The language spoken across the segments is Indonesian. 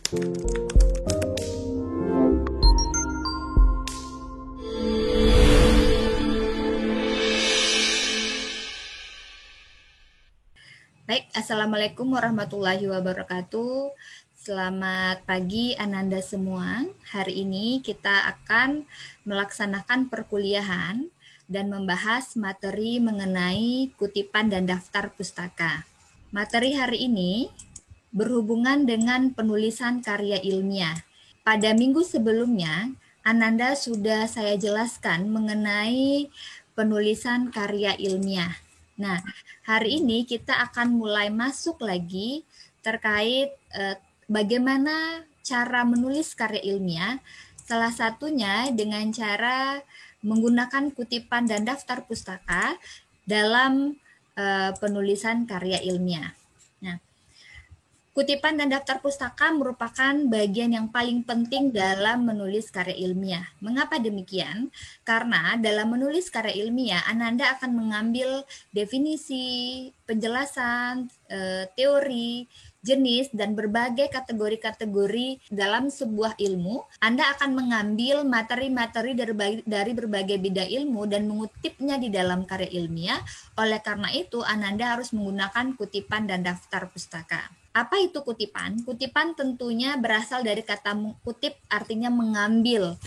Baik, Assalamualaikum warahmatullahi wabarakatuh. Selamat pagi Ananda semua. Hari ini kita akan melaksanakan perkuliahan dan membahas materi mengenai kutipan dan daftar pustaka. Materi hari ini berhubungan dengan penulisan karya ilmiah. Pada minggu sebelumnya, Ananda sudah saya jelaskan mengenai penulisan karya ilmiah. Nah, hari ini kita akan mulai masuk lagi terkait bagaimana cara menulis karya ilmiah, salah satunya dengan cara menggunakan kutipan dan daftar pustaka dalam penulisan karya ilmiah. Nah, kutipan dan daftar pustaka merupakan bagian yang paling penting dalam menulis karya ilmiah. Mengapa demikian? Karena dalam menulis karya ilmiah, Ananda akan mengambil definisi, penjelasan, teori, jenis, dan berbagai kategori-kategori dalam sebuah ilmu. Anda akan mengambil materi-materi dari berbagai bidang ilmu dan mengutipnya di dalam karya ilmiah. Oleh karena itu, Ananda harus menggunakan kutipan dan daftar pustaka. Apa itu kutipan? Kutipan tentunya berasal dari kata kutip, artinya mengambil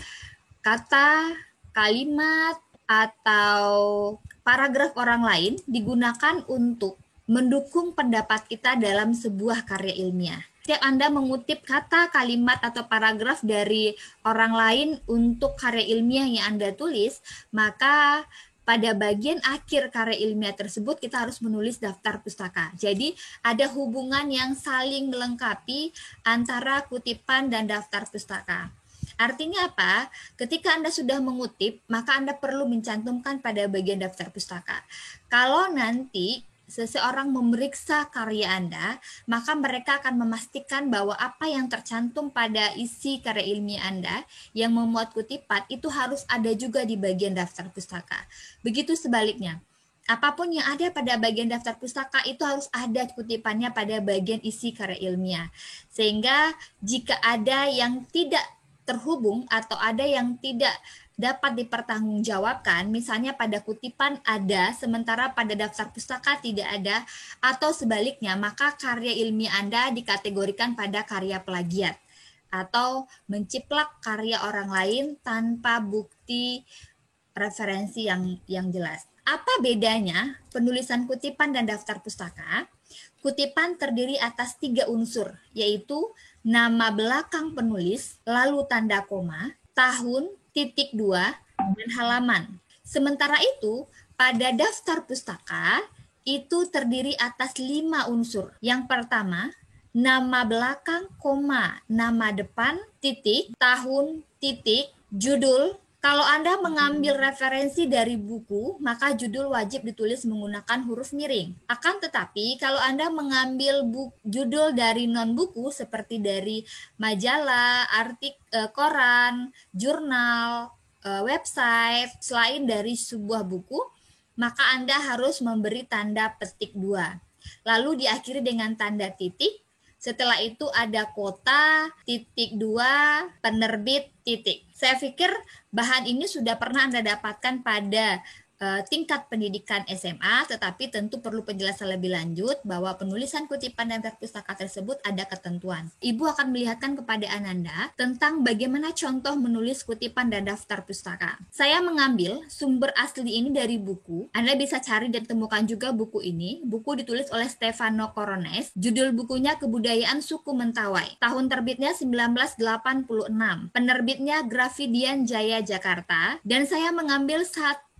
kata, kalimat, atau paragraf orang lain digunakan untuk mendukung pendapat kita dalam sebuah karya ilmiah. Setiap Anda mengutip kata, kalimat, atau paragraf dari orang lain untuk karya ilmiah yang Anda tulis, maka pada bagian akhir karya ilmiah tersebut kita harus menulis daftar pustaka. Jadi ada hubungan yang saling melengkapi antara kutipan dan daftar pustaka. Artinya apa? Ketika Anda sudah mengutip, maka Anda perlu mencantumkan pada bagian daftar pustaka. Kalau nanti seseorang memeriksa karya Anda, maka mereka akan memastikan bahwa apa yang tercantum pada isi karya ilmiah Anda yang memuat kutipan itu harus ada juga di bagian daftar pustaka. Begitu sebaliknya. Apapun yang ada pada bagian daftar pustaka itu harus ada kutipannya pada bagian isi karya ilmiah. Sehingga jika ada yang tidak terhubung atau ada yang tidak dapat dipertanggungjawabkan, misalnya pada kutipan ada, sementara pada daftar pustaka tidak ada, atau sebaliknya, maka karya ilmiah Anda dikategorikan pada karya plagiat, atau menciplak karya orang lain tanpa bukti referensi yang jelas. Apa bedanya penulisan kutipan dan daftar pustaka? Kutipan terdiri atas 3 unsur, yaitu nama belakang penulis, lalu tanda koma, tahun, titik 2, dan halaman. Sementara itu, pada daftar pustaka, itu terdiri atas 5 unsur. Yang pertama, nama belakang, koma, nama depan, titik, tahun, titik, judul. Kalau Anda mengambil referensi dari buku, maka judul wajib ditulis menggunakan huruf miring. Akan tetapi, kalau Anda mengambil judul dari non-buku, seperti dari majalah, koran, jurnal, website, selain dari sebuah buku, maka Anda harus memberi tanda petik 2. Lalu diakhiri dengan tanda titik. Setelah itu ada kota, titik 2, penerbit, titik. Saya pikir bahan ini sudah pernah Anda dapatkan pada tingkat pendidikan SMA, tetapi tentu perlu penjelasan lebih lanjut bahwa penulisan kutipan dan daftar pustaka tersebut ada ketentuan. Ibu akan melihatkan kepada Ananda tentang bagaimana contoh menulis kutipan dan daftar pustaka. Saya mengambil sumber asli ini dari buku. Anda bisa cari dan temukan juga buku ini. Buku ditulis oleh Stefano Corones. Judul bukunya Kebudayaan Suku Mentawai. Tahun terbitnya 1986. Penerbitnya Grafidian Jaya Jakarta. Dan saya mengambil satu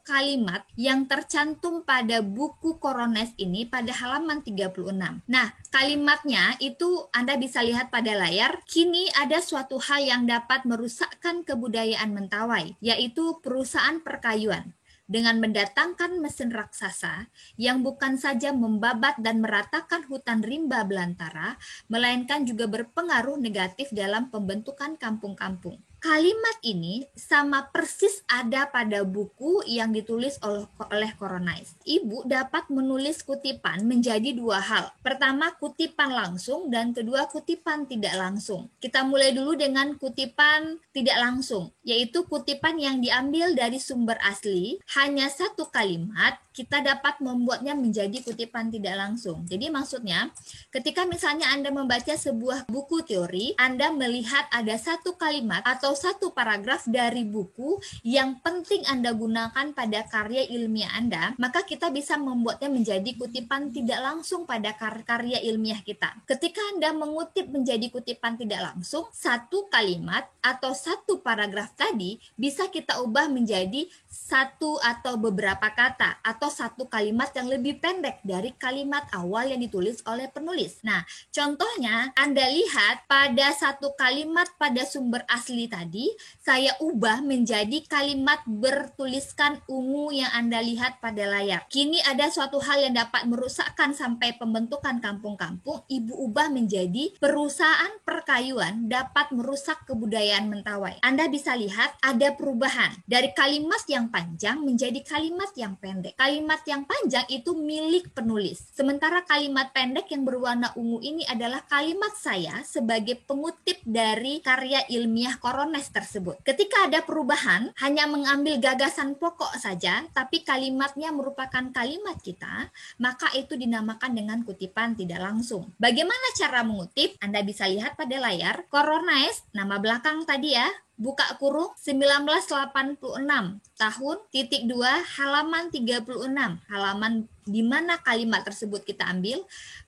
kalimat yang tercantum pada buku Corones ini pada halaman 36. Nah, kalimatnya itu Anda bisa lihat pada layar. Kini ada suatu hal yang dapat merusakkan kebudayaan Mentawai, yaitu perusahaan perkayuan, dengan mendatangkan mesin raksasa yang bukan saja membabat dan meratakan hutan rimba belantara, melainkan juga berpengaruh negatif dalam pembentukan kampung-kampung. Kalimat ini sama persis ada pada buku yang ditulis oleh Koronais. Ibu dapat menulis kutipan menjadi dua hal. Pertama, kutipan langsung, dan kedua, kutipan tidak langsung. Kita mulai dulu dengan kutipan tidak langsung, yaitu kutipan yang diambil dari sumber asli. Hanya satu kalimat, kita dapat membuatnya menjadi kutipan tidak langsung. Jadi maksudnya, ketika misalnya Anda membaca sebuah buku teori, Anda melihat ada satu kalimat atau satu paragraf dari buku yang penting Anda gunakan pada karya ilmiah Anda, maka kita bisa membuatnya menjadi kutipan tidak langsung pada karya ilmiah kita. Ketika Anda mengutip menjadi kutipan tidak langsung, satu kalimat atau satu paragraf tadi bisa kita ubah menjadi satu atau beberapa kata atau satu kalimat yang lebih pendek dari kalimat awal yang ditulis oleh penulis. Nah, contohnya Anda lihat pada satu kalimat pada sumber asli tadi, saya ubah menjadi kalimat bertuliskan ungu yang Anda lihat pada layar. Kini ada suatu hal yang dapat merusakkan sampai pembentukan kampung-kampung, Ibu ubah menjadi perusahaan perkayuan dapat merusak kebudayaan Mentawai. Anda bisa lihat ada perubahan dari kalimat yang panjang menjadi kalimat yang pendek. Kalimat yang panjang itu milik penulis. Sementara kalimat pendek yang berwarna ungu ini adalah kalimat saya sebagai pengutip dari karya ilmiah Koronais tersebut. Ketika ada perubahan, hanya mengambil gagasan pokok saja, tapi kalimatnya merupakan kalimat kita, maka itu dinamakan dengan kutipan tidak langsung. Bagaimana cara mengutip? Anda bisa lihat pada layar. Koronais, nama belakang tadi ya, buka kurung 1986 tahun titik 2 halaman 36, halaman di mana kalimat tersebut kita ambil,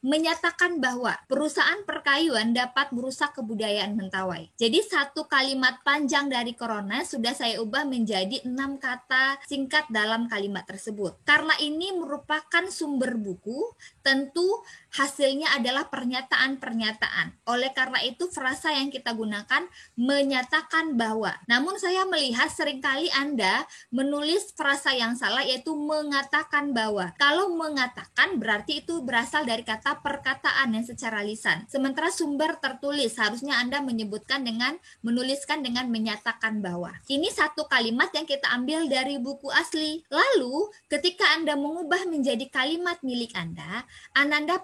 menyatakan bahwa perusahaan perkayuan dapat merusak kebudayaan Mentawai. Jadi satu kalimat panjang dari Koronais sudah saya ubah menjadi 6 kata singkat dalam kalimat tersebut. Karena ini merupakan sumber buku, tentu hasilnya adalah pernyataan-pernyataan. Oleh karena itu frasa yang kita gunakan menyatakan bahwa. Namun saya melihat seringkali Anda menulis frasa yang salah, yaitu mengatakan bahwa. Kalau mengatakan berarti itu berasal dari kata perkataan yang secara lisan. Sementara sumber tertulis harusnya Anda menyebutkan dengan menuliskan dengan menyatakan bahwa. Ini satu kalimat yang kita ambil dari buku asli. Lalu ketika Anda mengubah menjadi kalimat milik Anda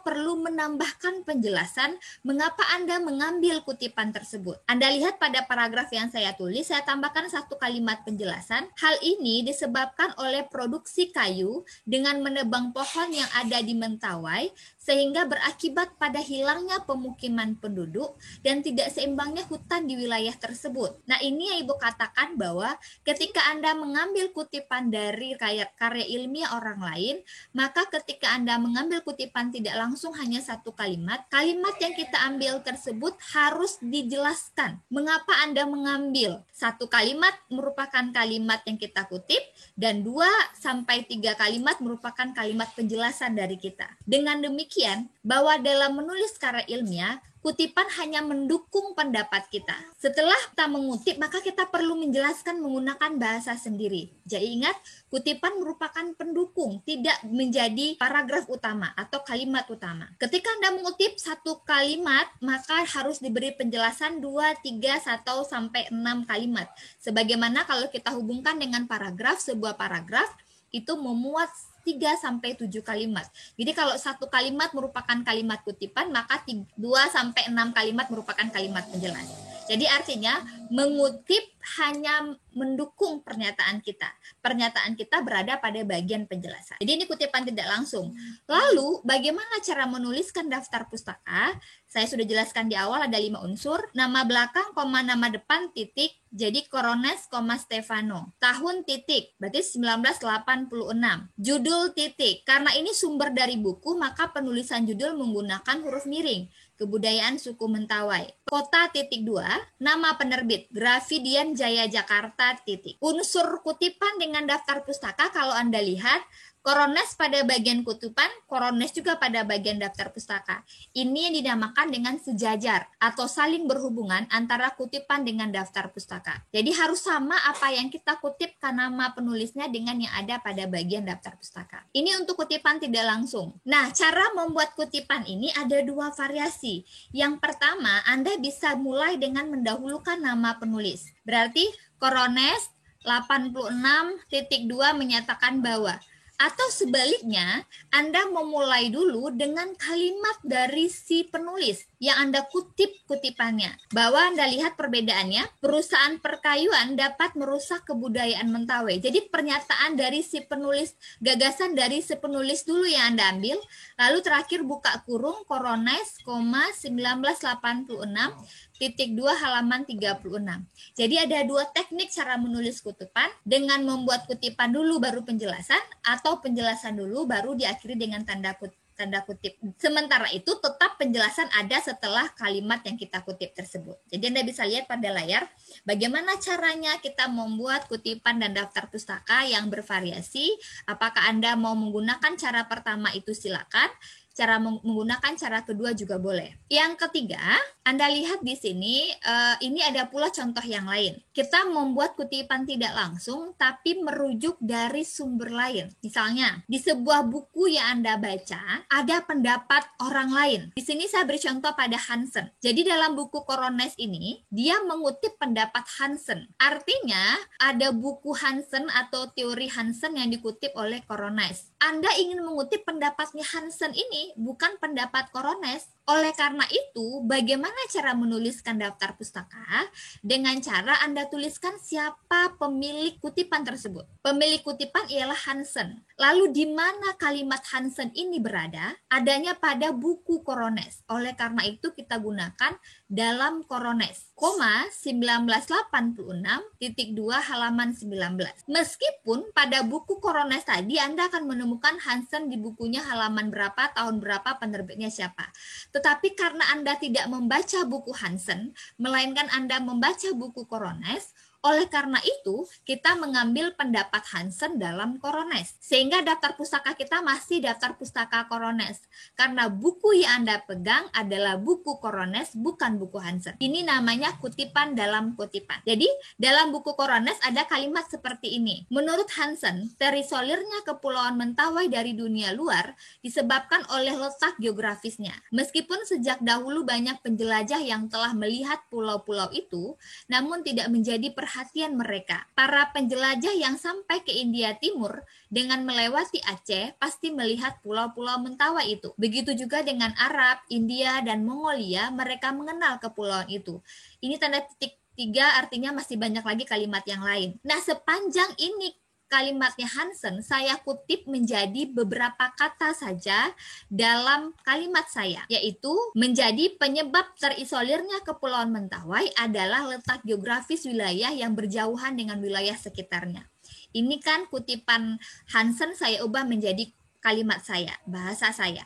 perlu menambahkan penjelasan mengapa Anda mengambil kutipan tersebut. Anda lihat pada paragraf yang saya tulis, saya tambahkan satu kalimat penjelasan. Hal ini disebabkan oleh produksi kayu dengan menebang pohon yang ada di Mentawai, sehingga berakibat pada hilangnya pemukiman penduduk dan tidak seimbangnya hutan di wilayah tersebut. Nah, ini yang Ibu katakan bahwa ketika Anda mengambil kutipan dari karya ilmiah orang lain, maka ketika Anda mengambil kutipan tidak langsung hanya satu kalimat, kalimat yang kita ambil tersebut harus dijelaskan. Mengapa Anda mengambil? Satu kalimat merupakan kalimat yang kita kutip, dan 2-3 kalimat merupakan kalimat penjelasan dari kita. Dengan demikian, bahwa dalam menulis karya ilmiah, kutipan hanya mendukung pendapat kita. Setelah kita mengutip, maka kita perlu menjelaskan menggunakan bahasa sendiri. Jadi ingat, kutipan merupakan pendukung, tidak menjadi paragraf utama atau kalimat utama. Ketika Anda mengutip satu kalimat, maka harus diberi penjelasan 2, 3, 1-6 kalimat. Sebagaimana kalau kita hubungkan dengan paragraf, sebuah paragraf itu memuat 3-7 kalimat. Jadi kalau satu kalimat merupakan kalimat kutipan, maka 2-6 kalimat merupakan kalimat penjelas. Jadi artinya mengutip hanya mendukung pernyataan kita. Pernyataan kita berada pada bagian penjelasan. Jadi ini kutipan tidak langsung. Lalu bagaimana cara menuliskan daftar pustaka? Saya sudah jelaskan di awal ada 5 unsur. Nama belakang, nama depan, titik. Jadi Koronais, Stefano. Tahun, titik. Berarti 1986. Judul, titik. Karena ini sumber dari buku, maka penulisan judul menggunakan huruf miring. Kebudayaan suku Mentawai. Kota, titik 2. Nama penerbit, Grafidian Jaya Jakarta, titik. Unsur kutipan dengan daftar pustaka kalau Anda lihat, Korones pada bagian kutipan, korones juga pada bagian daftar pustaka. Ini yang dinamakan dengan sejajar atau saling berhubungan antara kutipan dengan daftar pustaka. Jadi harus sama apa yang kita kutipkan nama penulisnya dengan yang ada pada bagian daftar pustaka. Ini untuk kutipan tidak langsung. Nah, cara membuat kutipan ini ada dua variasi. Yang pertama, Anda bisa mulai dengan mendahulukan nama penulis. Berarti Korones 86.2 menyatakan bahwa. Atau sebaliknya, Anda memulai dulu dengan kalimat dari si penulis yang Anda kutip kutipannya. Bahwa Anda lihat perbedaannya, perusahaan perkayuan dapat merusak kebudayaan Mentawai. Jadi pernyataan dari si penulis, gagasan dari si penulis dulu yang Anda ambil, lalu terakhir buka kurung Korones, 1986.2 halaman 36. Jadi ada dua teknik cara menulis kutipan, dengan membuat kutipan dulu baru penjelasan, atau penjelasan dulu baru diakhiri dengan tanda kutip. Sementara itu tetap penjelasan ada setelah kalimat yang kita kutip tersebut. Jadi Anda bisa lihat pada layar bagaimana caranya kita membuat kutipan dan daftar pustaka yang bervariasi. Apakah Anda mau menggunakan cara pertama itu silakan. Cara menggunakan cara kedua juga boleh. Yang ketiga, Anda lihat di sini, ini ada pula contoh yang lain. Kita membuat kutipan tidak langsung, tapi merujuk dari sumber lain. Misalnya, di sebuah buku yang Anda baca, ada pendapat orang lain. Di sini saya beri contoh pada Hansen. Jadi dalam buku Korones ini, dia mengutip pendapat Hansen. Artinya, ada buku Hansen atau teori Hansen yang dikutip oleh Korones. Anda ingin mengutip pendapatnya Hansen ini, bukan pendapat Korones. Oleh karena itu, bagaimana cara menuliskan daftar pustaka? Dengan cara Anda tuliskan siapa pemilik kutipan tersebut. Pemilik kutipan ialah Hansen. Lalu di mana kalimat Hansen ini berada? Adanya pada buku Korones. Oleh karena itu kita gunakan dalam Korones, 1986.2 halaman 19. Meskipun pada buku Korones tadi Anda akan menemukan Hansen di bukunya halaman berapa, tahun berapa, penerbitnya siapa. Tetapi karena Anda tidak membaca buku Hansen, melainkan Anda membaca buku Korones, oleh karena itu kita mengambil pendapat Hansen dalam Korones. Sehingga daftar pustaka kita masih daftar pustaka Korones. Karena buku yang Anda pegang adalah buku Korones, bukan buku Hansen. Ini namanya kutipan dalam kutipan. Jadi dalam buku Korones ada kalimat seperti ini. Menurut Hansen, terisolirnya Kepulauan Mentawai dari dunia luar disebabkan oleh letak geografisnya. Meskipun sejak dahulu banyak penjelajah yang telah melihat pulau-pulau itu, namun tidak menjadi perhatian mereka. Para penjelajah yang sampai ke India Timur dengan melewati Aceh pasti melihat pulau-pulau Mentawai itu. Begitu juga dengan Arab, India, dan Mongolia, mereka mengenal kepulauan itu. Ini tanda titik 3 artinya masih banyak lagi kalimat yang lain. Nah, sepanjang ini kalimatnya Hansen, saya kutip menjadi beberapa kata saja dalam kalimat saya, yaitu menjadi penyebab terisolirnya Kepulauan Mentawai adalah letak geografis wilayah yang berjauhan dengan wilayah sekitarnya. Ini kan kutipan Hansen saya ubah menjadi kalimat saya, bahasa saya.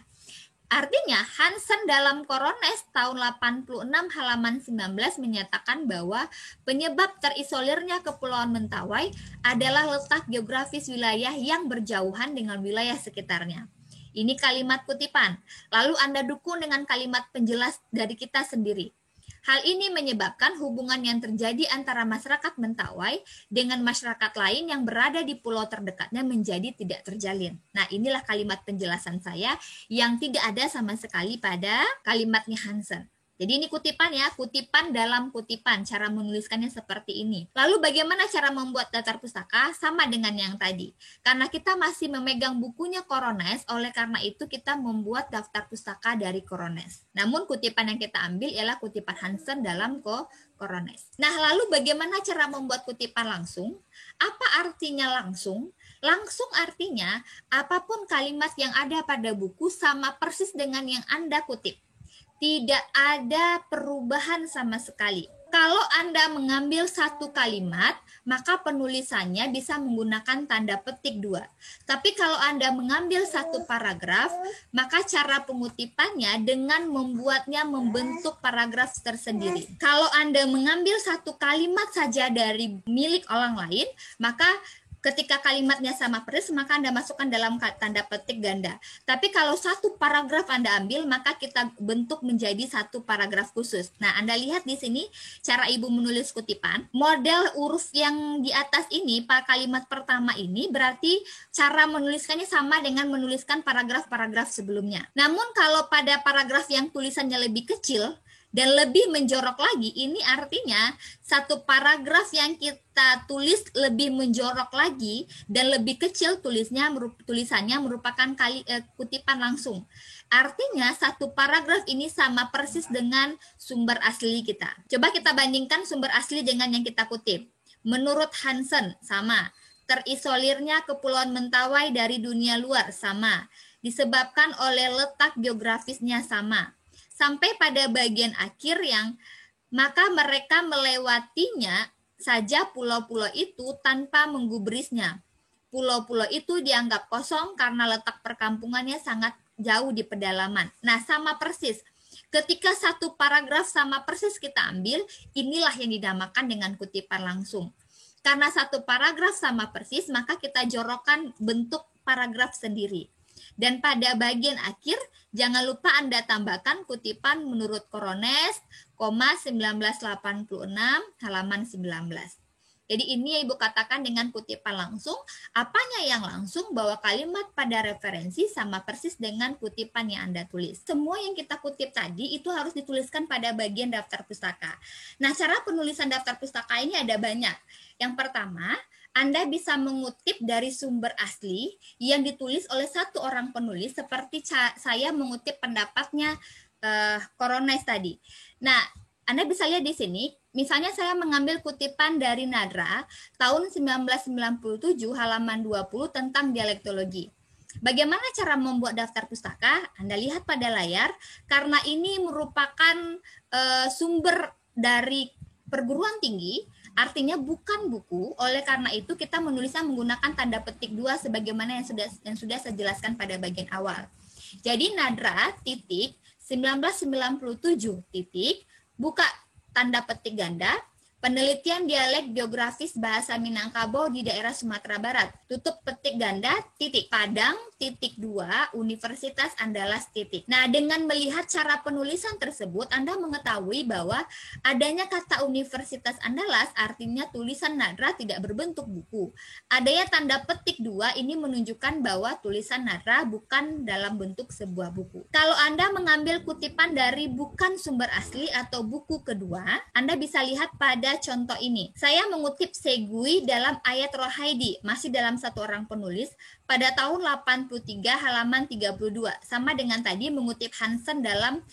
Artinya Hansen dalam Korones tahun 86 halaman 19 menyatakan bahwa penyebab terisolirnya Kepulauan Mentawai adalah letak geografis wilayah yang berjauhan dengan wilayah sekitarnya. Ini kalimat kutipan. Lalu Anda dukung dengan kalimat penjelas dari kita sendiri. Hal ini menyebabkan hubungan yang terjadi antara masyarakat Mentawai dengan masyarakat lain yang berada di pulau terdekatnya menjadi tidak terjalin. Nah, inilah kalimat penjelasan saya yang tidak ada sama sekali pada kalimatnya Hansen. Jadi ini kutipan ya, kutipan dalam kutipan, cara menuliskannya seperti ini. Lalu bagaimana cara membuat daftar pustaka? Sama dengan yang tadi. Karena kita masih memegang bukunya Korones, oleh karena itu kita membuat daftar pustaka dari Korones. Namun kutipan yang kita ambil ialah kutipan Hansen dalam Korones. Nah, lalu bagaimana cara membuat kutipan langsung? Apa artinya langsung? Langsung artinya apapun kalimat yang ada pada buku sama persis dengan yang Anda kutip. Tidak ada perubahan sama sekali. Kalau Anda mengambil satu kalimat, maka penulisannya bisa menggunakan tanda petik 2. Tapi kalau Anda mengambil satu paragraf, maka cara pengutipannya dengan membuatnya membentuk paragraf tersendiri. Kalau Anda mengambil satu kalimat saja dari milik orang lain, maka Ketika kalimatnya sama persis, maka Anda masukkan dalam tanda petik ganda. Tapi kalau satu paragraf Anda ambil, maka kita bentuk menjadi satu paragraf khusus. Nah, Anda lihat di sini cara Ibu menulis kutipan. Model huruf yang di atas ini, pada kalimat pertama ini, berarti cara menuliskannya sama dengan menuliskan paragraf-paragraf sebelumnya. Namun kalau pada paragraf yang tulisannya lebih kecil, dan lebih menjorok lagi, ini artinya satu paragraf yang kita tulis lebih menjorok lagi dan lebih kecil tulisannya merupakan kutipan langsung. Artinya satu paragraf ini sama persis dengan sumber asli kita. Coba kita bandingkan sumber asli dengan yang kita kutip. Menurut Hansen, sama. Terisolirnya Kepulauan Mentawai dari dunia luar, sama. Disebabkan oleh letak geografisnya, sama. Sampai pada bagian akhir yang maka mereka melewatinya saja pulau-pulau itu tanpa menggubrisnya. Pulau-pulau itu dianggap kosong karena letak perkampungannya sangat jauh di pedalaman. Nah, sama persis. Ketika satu paragraf sama persis kita ambil, inilah yang dinamakan dengan kutipan langsung. Karena satu paragraf sama persis, maka kita jorokkan bentuk paragraf sendiri. Dan pada bagian akhir, jangan lupa Anda tambahkan kutipan menurut Corones, 1986, halaman 19. Jadi ini yang Ibu katakan dengan kutipan langsung. Apanya yang langsung? Bahwa kalimat pada referensi sama persis dengan kutipan yang Anda tulis. Semua yang kita kutip tadi itu harus dituliskan pada bagian daftar pustaka. Nah, cara penulisan daftar pustaka ini ada banyak. Yang pertama, Anda bisa mengutip dari sumber asli yang ditulis oleh satu orang penulis seperti saya mengutip pendapatnya Corones tadi. Nah, Anda bisa lihat di sini, misalnya saya mengambil kutipan dari Nadra tahun 1997 halaman 20 tentang dialektologi. Bagaimana cara membuat daftar pustaka? Anda lihat pada layar, karena ini merupakan sumber dari perguruan tinggi, artinya bukan buku, oleh karena itu kita menulisnya menggunakan tanda petik 2 sebagaimana yang sudah saya jelaskan pada bagian awal. Jadi Nadra titik 1997 titik buka tanda petik ganda penelitian dialek geografis bahasa Minangkabau di daerah Sumatera Barat. Tutup petik ganda titik Padang titik 2 Universitas Andalas titik. Nah, dengan melihat cara penulisan tersebut, Anda mengetahui bahwa adanya kata Universitas Andalas artinya tulisan Nadra tidak berbentuk buku. Adanya tanda petik 2 ini menunjukkan bahwa tulisan Nadra bukan dalam bentuk sebuah buku. Kalau Anda mengambil kutipan dari bukan sumber asli atau buku kedua, Anda bisa lihat pada contoh ini. Saya mengutip Segui dalam ayat Rohaidi, masih dalam satu orang penulis, pada tahun 83 halaman 32. Sama dengan tadi mengutip Hansen dalam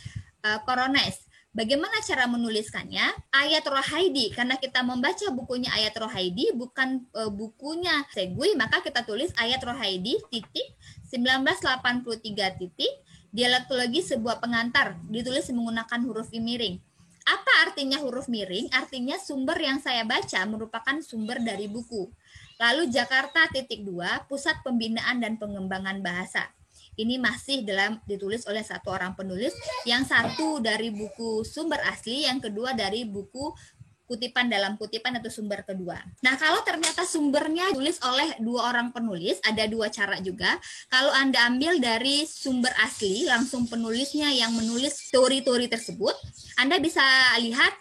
Corones. Bagaimana cara menuliskannya? Ayat Rohaidi, karena kita membaca bukunya ayat Rohaidi, bukan bukunya Segui, maka kita tulis ayat Rohaidi titik 1983 titik dialektologi sebuah pengantar, ditulis menggunakan huruf miring. Apa artinya huruf miring? Artinya sumber yang saya baca merupakan sumber dari buku. Lalu Jakarta titik 2, Pusat Pembinaan dan Pengembangan Bahasa. Ini masih ditulis oleh satu orang penulis, yang satu dari buku sumber asli, yang kedua dari buku kutipan dalam kutipan atau sumber kedua. Nah, kalau ternyata sumbernya ditulis oleh dua orang penulis, ada dua cara juga. Kalau Anda ambil dari sumber asli, langsung penulisnya yang menulis teori-teori tersebut, Anda bisa lihat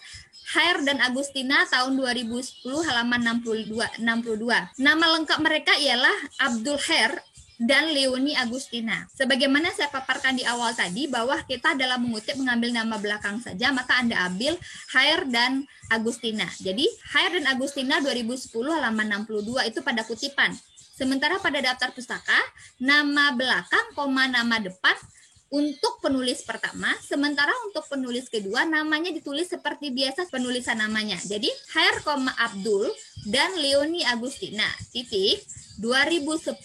Hair dan Agustina tahun 2010 halaman 62. Nama lengkap mereka ialah Abdul Hair dan Leonie Agustina. Sebagaimana saya paparkan di awal tadi, bahwa kita dalam mengutip mengambil nama belakang saja, maka Anda ambil Hair dan Agustina. Jadi Hair dan Agustina 2010 halaman 62 itu pada kutipan. Sementara pada daftar pustaka, nama belakang, nama depan untuk penulis pertama, sementara untuk penulis kedua namanya ditulis seperti biasa penulisan namanya. Jadi Hair, Abdul dan Leonie Agustina titik 2010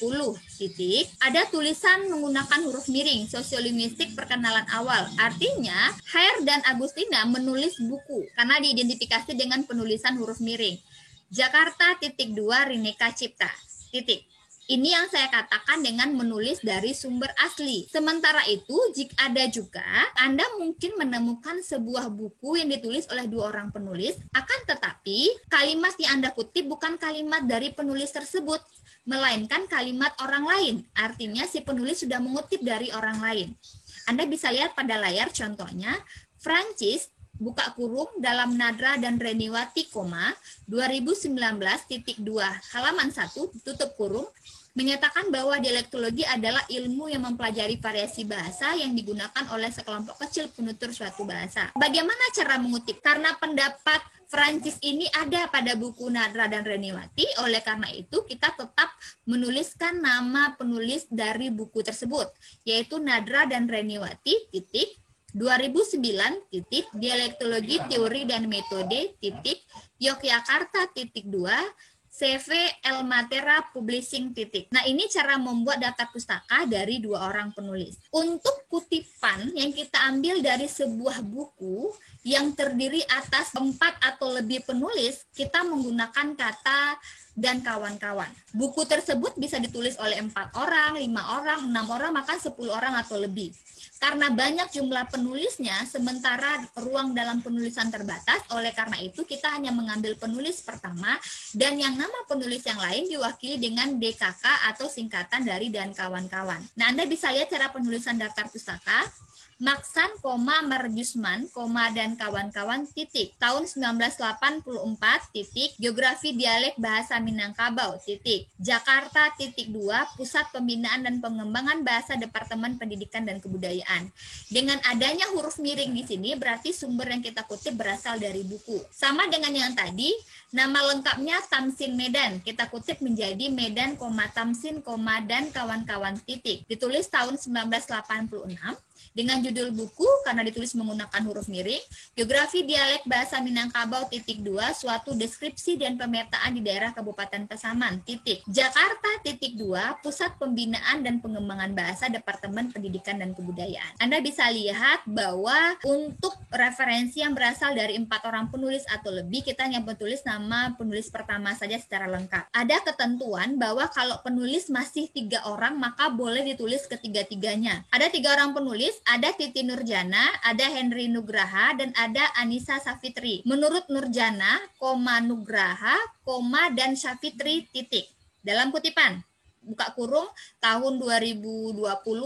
titik ada tulisan menggunakan huruf miring, sosiolinguistik perkenalan awal. Artinya Hair dan Agustina menulis buku karena diidentifikasi dengan penulisan huruf miring. Jakarta titik 2 Rineka Cipta titik. Ini yang saya katakan dengan menulis dari sumber asli. Sementara itu, jika ada juga, Anda mungkin menemukan sebuah buku yang ditulis oleh dua orang penulis, akan tetapi kalimat yang Anda kutip bukan kalimat dari penulis tersebut, melainkan kalimat orang lain. Artinya si penulis sudah mengutip dari orang lain. Anda bisa lihat pada layar contohnya, Francis buka kurung dalam Nadra dan Reniwati, 2019.2 halaman 1 tutup kurung menyatakan bahwa dialektologi adalah ilmu yang mempelajari variasi bahasa yang digunakan oleh sekelompok kecil penutur suatu bahasa. Bagaimana cara mengutip? Karena pendapat Francis ini ada pada buku Nadra dan Reniwati, oleh karena itu kita tetap menuliskan nama penulis dari buku tersebut, yaitu Nadra dan Reniwati, 2009, dialektologi teori dan metode, Yogyakarta, 2, CV Elmatera Publishing, . Nah, ini cara membuat daftar pustaka dari dua orang penulis. Untuk kutipan yang kita ambil dari sebuah buku yang terdiri atas 4 atau lebih penulis, kita menggunakan kata dan kawan-kawan. Buku tersebut bisa ditulis oleh 4 orang, 5 orang, 6 orang, maka 10 orang atau lebih. Karena banyak jumlah penulisnya, sementara ruang dalam penulisan terbatas, oleh karena itu kita hanya mengambil penulis pertama dan yang nama penulis yang lain diwakili dengan DKK atau singkatan dari dan kawan-kawan. Nah, Anda bisa lihat cara penulisan daftar pustaka. Maksan, Marjusman, dan kawan-kawan, tahun 1984, Geografi Dialek Bahasa Minangkabau, Jakarta, 2, Pusat Pembinaan dan Pengembangan Bahasa Departemen Pendidikan dan Kebudayaan. Dengan adanya huruf miring di sini, berarti sumber yang kita kutip berasal dari buku. Sama dengan yang tadi, nama lengkapnya Tamsin Medan, kita kutip menjadi Medan, Tamsin, dan kawan-kawan, . Ditulis tahun 1986. Dengan judul buku, karena ditulis menggunakan huruf miring, Geografi Dialek Bahasa Minangkabau, 2, suatu deskripsi dan pemetaan di daerah Kabupaten Pasaman, . Jakarta, 2, Pusat Pembinaan dan Pengembangan Bahasa Departemen Pendidikan dan Kebudayaan. Anda bisa lihat bahwa untuk referensi yang berasal dari 4 orang penulis atau lebih, kita hanya menulis nama penulis pertama saja secara lengkap. Ada ketentuan bahwa kalau penulis masih 3 orang, maka boleh ditulis ketiga-tiganya. Ada 3 orang penulis, ada Titi Nurjana, ada Henry Nugraha, dan ada Anissa Safitri. Menurut Nurjana, Nugraha, dan Safitri, . Dalam kutipan, buka kurung, tahun 2020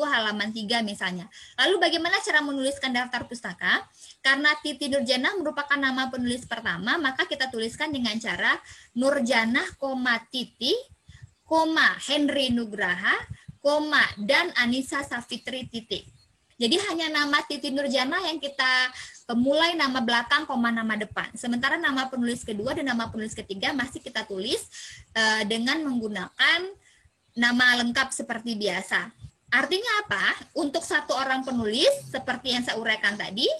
halaman 3 misalnya. Lalu bagaimana cara menuliskan daftar pustaka? Karena Titi Nurjana merupakan nama penulis pertama, maka kita tuliskan dengan cara Nurjana, Titi, Henry Nugraha, dan Anissa Safitri, . Jadi hanya nama Titi Nurjana yang kita mulai nama belakang, nama depan. Sementara nama penulis kedua dan nama penulis ketiga masih kita tulis dengan menggunakan nama lengkap seperti biasa. Artinya apa? Untuk 1 orang penulis, seperti yang saya uraikan tadi,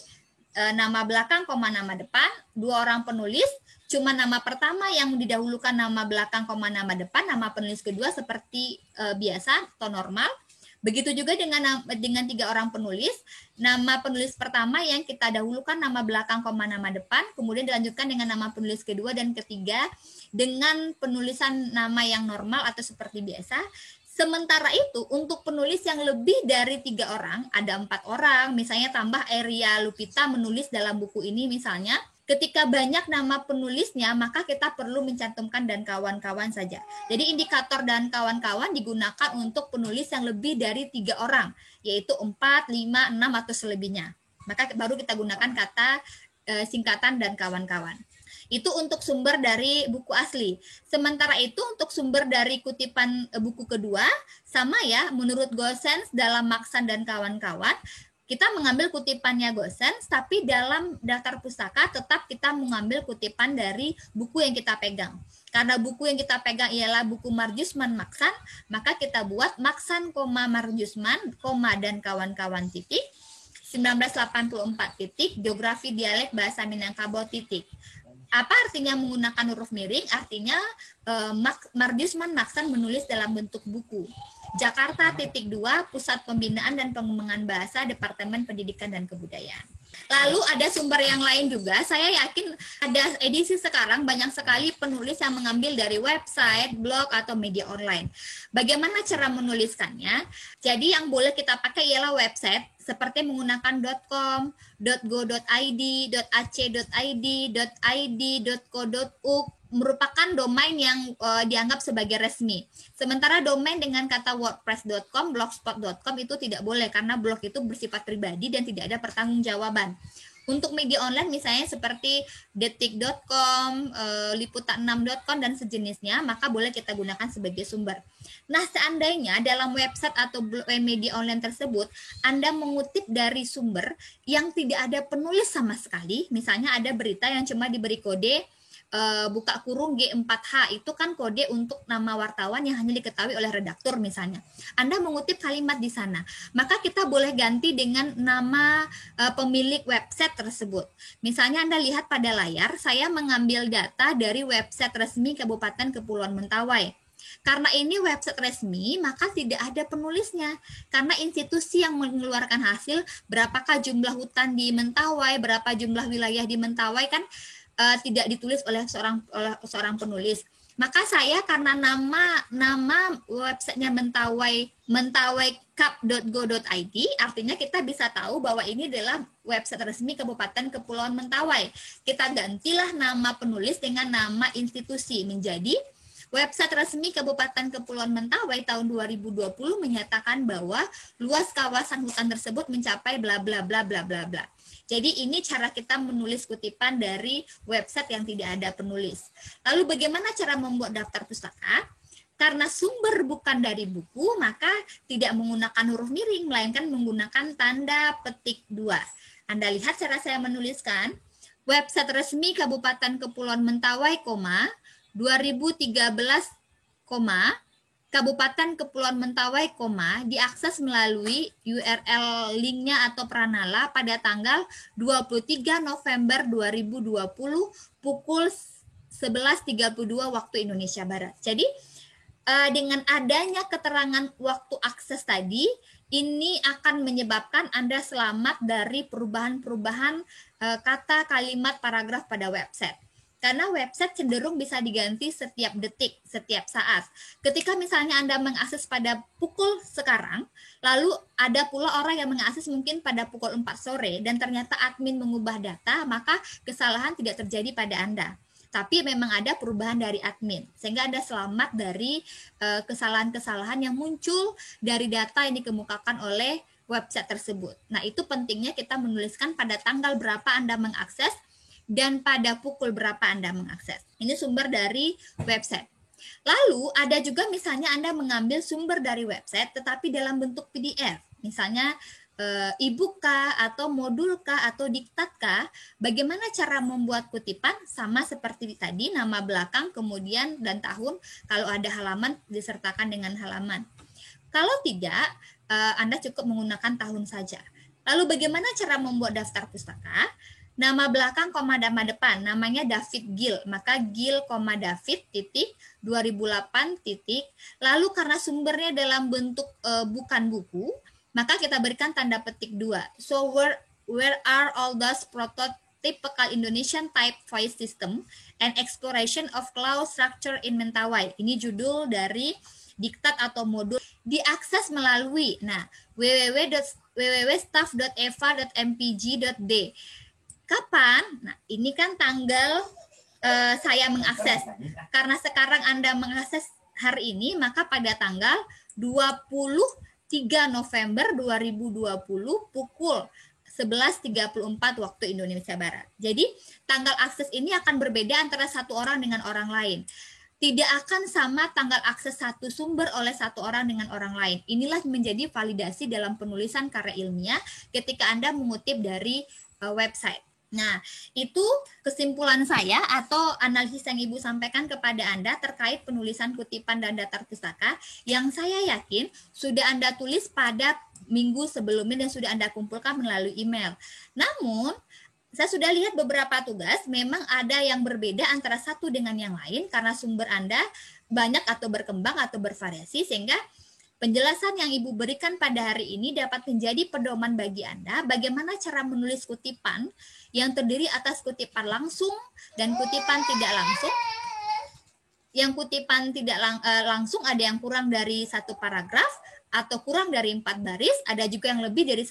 nama belakang, nama depan. 2 orang penulis, cuma nama pertama yang didahulukan nama belakang, nama depan. Nama penulis kedua seperti biasa atau normal. Begitu juga dengan 3 orang penulis, nama penulis pertama yang kita dahulukan nama belakang, nama depan, kemudian dilanjutkan dengan nama penulis kedua dan ketiga dengan penulisan nama yang normal atau seperti biasa. Sementara itu, untuk penulis yang lebih dari 3 orang, ada 4 orang, misalnya tambah Eria Lupita menulis dalam buku ini misalnya, ketika banyak nama penulisnya, maka kita perlu mencantumkan dan kawan-kawan saja. Jadi indikator dan kawan-kawan digunakan untuk penulis yang lebih dari 3 orang, yaitu 4, 5, 6, atau selebihnya. Maka baru kita gunakan kata singkatan dan kawan-kawan. Itu untuk sumber dari buku asli. Sementara itu untuk sumber dari kutipan buku kedua, sama ya, menurut Goossens dalam Maksan dan kawan-kawan, kita mengambil kutipannya Goossens, tapi dalam daftar pustaka tetap kita mengambil kutipan dari buku yang kita pegang. Karena buku yang kita pegang ialah buku Marjusman Maksan, maka kita buat Maksan, Marjusman, dan kawan-kawan, 1984, Geografi Dialek Bahasa Minangkabau, . Apa artinya menggunakan huruf miring? Artinya Marjusman Maksan menulis dalam bentuk buku. Jakarta, 2, Pusat Pembinaan dan Pengembangan Bahasa Departemen Pendidikan dan Kebudayaan. Lalu ada sumber yang lain juga, saya yakin ada edisi sekarang banyak sekali penulis yang mengambil dari website, blog, atau media online. Bagaimana cara menuliskannya? Jadi yang boleh kita pakai ialah website, seperti menggunakan .com, .go.id, .ac.id, .id, .co.uk, merupakan domain yang dianggap sebagai resmi. Sementara domain dengan kata wordpress.com, blogspot.com itu tidak boleh karena blog itu bersifat pribadi dan tidak ada pertanggungjawaban. Untuk media online misalnya seperti detik.com, liputan6.com dan sejenisnya, maka boleh kita gunakan sebagai sumber. Nah, seandainya dalam website atau media online tersebut Anda mengutip dari sumber yang tidak ada penulis sama sekali, misalnya ada berita yang cuma diberi kode buka kurung G4H, itu kan kode untuk nama wartawan yang hanya diketahui oleh redaktur misalnya. Anda mengutip kalimat di sana, maka kita boleh ganti dengan nama pemilik website tersebut. Misalnya Anda lihat pada layar, saya mengambil data dari website resmi Kabupaten Kepulauan Mentawai. Karena ini website resmi, maka tidak ada penulisnya. Karena institusi yang mengeluarkan hasil, berapakah jumlah hutan di Mentawai, berapa jumlah wilayah di Mentawai, kan tidak ditulis oleh seorang penulis. Maka saya karena nama websitenya mentawai.cup.go.id, artinya kita bisa tahu bahwa ini adalah website resmi Kabupaten Kepulauan Mentawai. Kita gantilah nama penulis dengan nama institusi menjadi website resmi Kabupaten Kepulauan Mentawai tahun 2020 menyatakan bahwa luas kawasan hutan tersebut mencapai bla bla bla bla bla bla. Jadi ini cara kita menulis kutipan dari website yang tidak ada penulis. Lalu bagaimana cara membuat daftar pustaka? Karena sumber bukan dari buku, maka tidak menggunakan huruf miring, melainkan menggunakan tanda petik 2. Anda lihat cara saya menuliskan, website resmi Kabupaten Kepulauan Mentawai, 2013, Kabupaten Kepulauan Mentawai, diakses melalui URL linknya atau Pranala pada tanggal 23 November 2020 pukul 11.32 waktu Indonesia Barat. Jadi dengan adanya keterangan waktu akses tadi, ini akan menyebabkan Anda selamat dari perubahan-perubahan kata, kalimat, paragraf pada website. Karena website cenderung bisa diganti setiap detik, setiap saat. Ketika misalnya Anda mengakses pada pukul sekarang, lalu ada pula orang yang mengakses mungkin pada pukul 4 sore, dan ternyata admin mengubah data, maka kesalahan tidak terjadi pada Anda. Tapi memang ada perubahan dari admin, sehingga Anda selamat dari kesalahan-kesalahan yang muncul dari data yang dikemukakan oleh website tersebut. Nah, itu pentingnya kita menuliskan pada tanggal berapa Anda mengakses, dan pada pukul berapa Anda mengakses. Ini sumber dari website. Lalu ada juga misalnya Anda mengambil sumber dari website tetapi dalam bentuk PDF. Misalnya e-book kah, atau modul kah, atau diktat kah. Bagaimana cara membuat kutipan? Sama seperti tadi, nama belakang, kemudian dan tahun. Kalau ada halaman disertakan dengan halaman. Kalau tidak, Anda cukup menggunakan tahun saja. Lalu bagaimana cara membuat daftar pustaka? Nama belakang, nama depan, namanya David Gill, maka Gill, David, titik, 2008, titik. Lalu karena sumbernya dalam bentuk bukan buku, maka kita berikan tanda petik 2. So where are all those prototypical Indonesian type voice system and exploration of cloud structure in Mentawai? Ini judul dari diktat atau modul, diakses melalui www.staff.eva.mpg.d. Kapan? Nah, ini kan tanggal saya mengakses. Karena sekarang Anda mengakses hari ini, maka pada tanggal 23 November 2020 pukul 11.34 waktu Indonesia Barat. Jadi, tanggal akses ini akan berbeda antara satu orang dengan orang lain. Tidak akan sama tanggal akses satu sumber oleh satu orang dengan orang lain. Inilah menjadi validasi dalam penulisan karya ilmiah ketika Anda mengutip dari website. Nah, itu kesimpulan saya atau analisis yang Ibu sampaikan kepada Anda terkait penulisan kutipan dan daftar pustaka yang saya yakin sudah Anda tulis pada minggu sebelumnya dan sudah Anda kumpulkan melalui email. Namun, saya sudah lihat beberapa tugas memang ada yang berbeda antara satu dengan yang lain karena sumber Anda banyak atau berkembang atau bervariasi, sehingga Penjelasan yang Ibu berikan pada hari ini dapat menjadi pedoman bagi Anda bagaimana cara menulis kutipan yang terdiri atas kutipan langsung dan kutipan tidak langsung. Yang kutipan tidak langsung ada yang kurang dari satu paragraf atau kurang dari 4 baris, ada juga yang lebih dari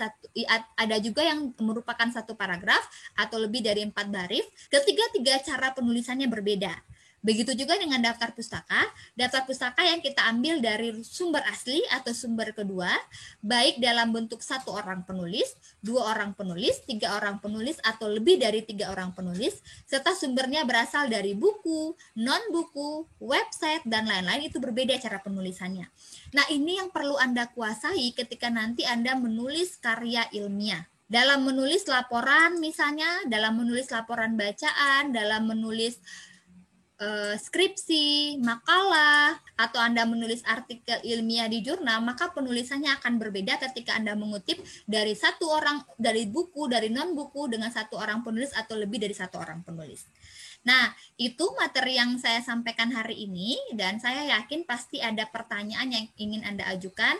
ada juga yang merupakan satu paragraf atau lebih dari 4 baris. Ketiga-tiga cara penulisannya berbeda. Begitu juga dengan daftar pustaka yang kita ambil dari sumber asli atau sumber kedua, baik dalam bentuk 1 orang penulis, 2 orang penulis, 3 orang penulis, atau lebih dari 3 orang penulis, serta sumbernya berasal dari buku, non-buku, website, dan lain-lain, itu berbeda cara penulisannya. Nah, ini yang perlu Anda kuasai ketika nanti Anda menulis karya ilmiah. Dalam menulis laporan misalnya, dalam menulis laporan bacaan, dalam menulis skripsi, makalah, atau Anda menulis artikel ilmiah di jurnal, maka penulisannya akan berbeda ketika Anda mengutip dari satu orang, dari buku, dari non-buku, dengan 1 orang penulis atau lebih dari 1 orang penulis. Nah, itu materi yang saya sampaikan hari ini, dan saya yakin pasti ada pertanyaan yang ingin Anda ajukan.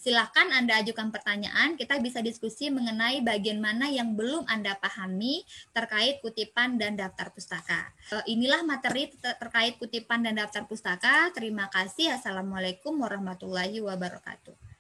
Silakan Anda ajukan pertanyaan, kita bisa diskusi mengenai bagian mana yang belum Anda pahami terkait kutipan dan daftar pustaka. Inilah materi terkait kutipan dan daftar pustaka. Terima kasih. Assalamualaikum warahmatullahi wabarakatuh.